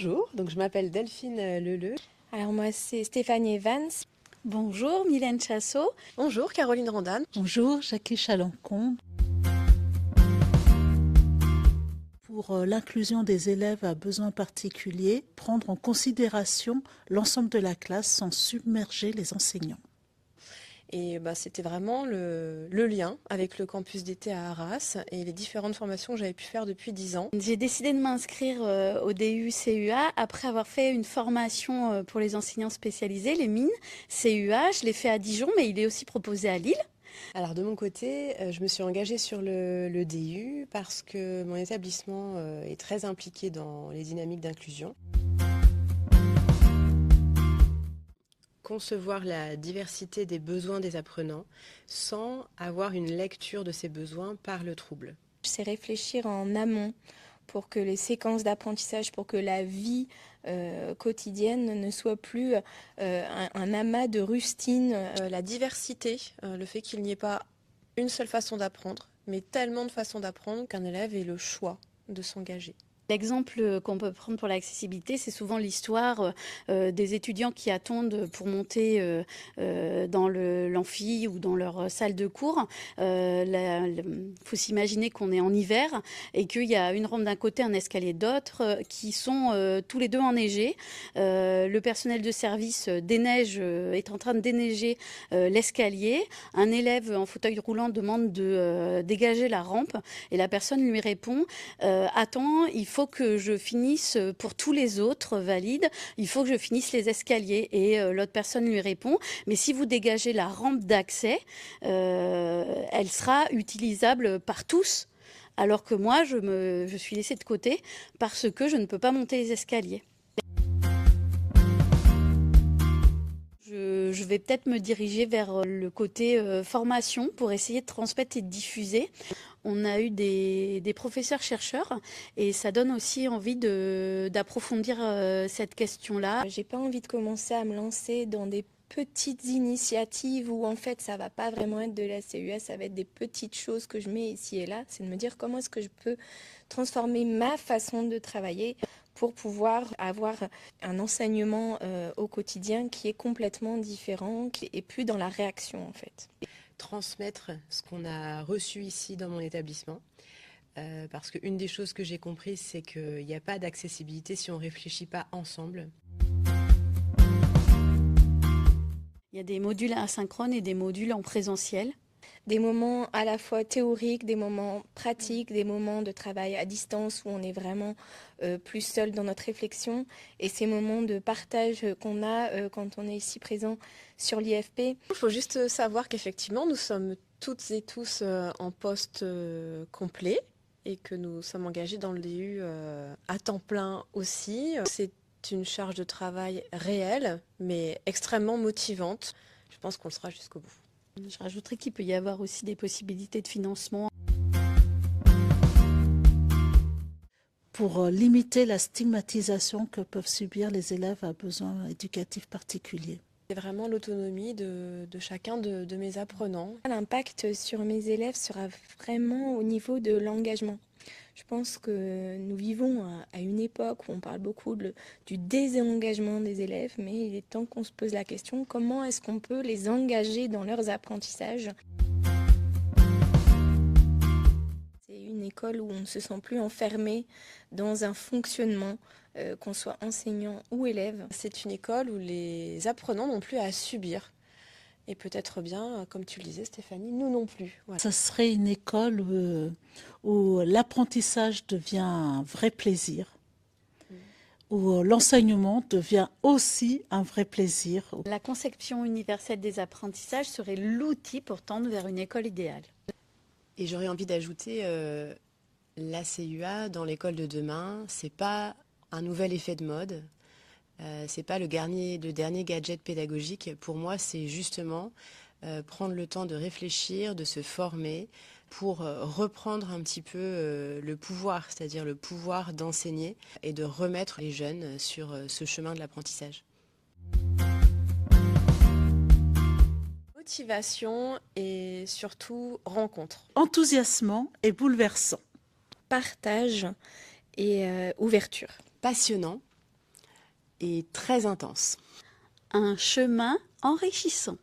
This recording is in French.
Bonjour, donc je m'appelle Delphine Leleu. Alors moi c'est Stéphanie Evans. Bonjour, Mylène Chassot. Bonjour, Caroline Randane. Bonjour, Jackie Chalancon. Pour l'inclusion des élèves à besoins particuliers, prendre en considération l'ensemble de la classe sans submerger les enseignants. Et c'était vraiment le lien avec le campus d'été à Arras et les différentes formations que j'avais pu faire depuis 10 ans. J'ai décidé de m'inscrire au DU-CUA après avoir fait une formation pour les enseignants spécialisés, les mines CUA. Je l'ai fait à Dijon, mais il est aussi proposé à Lille. Alors de mon côté, je me suis engagée sur le DU parce que mon établissement est très impliqué dans les dynamiques d'inclusion. Concevoir la diversité des besoins des apprenants sans avoir une lecture de ces besoins par le trouble. C'est réfléchir en amont pour que les séquences d'apprentissage, pour que la vie quotidienne ne soit plus un amas de rustines. La diversité, le fait qu'il n'y ait pas une seule façon d'apprendre, mais tellement de façons d'apprendre qu'un élève ait le choix de s'engager. L'exemple qu'on peut prendre pour l'accessibilité, c'est souvent l'histoire des étudiants qui attendent pour monter dans l'amphi ou dans leur salle de cours. Faut s'imaginer qu'on est en hiver et qu'il y a une rampe d'un côté, un escalier d'autre, qui sont tous les deux enneigés. Le personnel de service déneige, est en train de déneiger l'escalier. Un élève en fauteuil roulant demande de dégager la rampe et la personne lui répond attends, il faut que je finisse pour tous les autres valides, il faut que je finisse les escaliers. Et l'autre personne lui répond, mais si vous dégagez la rampe d'accès, elle sera utilisable par tous, alors que moi, je suis laissée de côté parce que je ne peux pas monter les escaliers. Je vais peut-être me diriger vers le côté formation pour essayer de transmettre et de diffuser. On a eu des professeurs-chercheurs et ça donne aussi envie d'approfondir cette question-là. J'ai pas envie de commencer à me lancer dans des petites initiatives où en fait ça va pas vraiment être de la CUA, ça va être des petites choses que je mets ici et là. C'est de me dire comment est-ce que je peux transformer ma façon de travailler pour pouvoir avoir un enseignement au quotidien qui est complètement différent et plus dans la réaction en fait. Transmettre ce qu'on a reçu ici dans mon établissement. Parce qu'une des choses que j'ai compris, c'est qu'il n'y a pas d'accessibilité si on ne réfléchit pas ensemble. Il y a des modules asynchrones et des modules en présentiel. Des moments à la fois théoriques, des moments pratiques, des moments de travail à distance où on est vraiment plus seul dans notre réflexion et ces moments de partage qu'on a quand on est ici présent sur l'IFP. Il faut juste savoir qu'effectivement, nous sommes toutes et tous en poste complet et que nous sommes engagés dans le DU à temps plein aussi. C'est une charge de travail réelle, mais extrêmement motivante. Je pense qu'on le sera jusqu'au bout. Je rajouterais qu'il peut y avoir aussi des possibilités de financement. Pour limiter la stigmatisation que peuvent subir les élèves à besoins éducatifs particuliers. C'est vraiment l'autonomie de chacun de mes apprenants. L'impact sur mes élèves sera vraiment au niveau de l'engagement. Je pense que nous vivons à une époque où on parle beaucoup du désengagement des élèves, mais il est temps qu'on se pose la question, comment est-ce qu'on peut les engager dans leurs apprentissages ? C'est une école où on ne se sent plus enfermé dans un fonctionnement, qu'on soit enseignant ou élève. C'est une école où les apprenants n'ont plus à subir. Et peut-être bien, comme tu le disais Stéphanie, nous non plus. Voilà. Ça serait une école où l'apprentissage devient un vrai plaisir, où l'enseignement devient aussi un vrai plaisir. La conception universelle des apprentissages serait l'outil pour tendre vers une école idéale. Et j'aurais envie d'ajouter, la CUA dans l'école de demain, c'est pas un nouvel effet de mode. C'est pas le dernier gadget pédagogique. Pour moi, c'est justement prendre le temps de réfléchir, de se former pour reprendre un petit peu le pouvoir, c'est-à-dire le pouvoir d'enseigner et de remettre les jeunes sur ce chemin de l'apprentissage. Motivation et surtout rencontre. Enthousiasmant et bouleversant. Partage et ouverture. Passionnant et très intense. Un chemin enrichissant.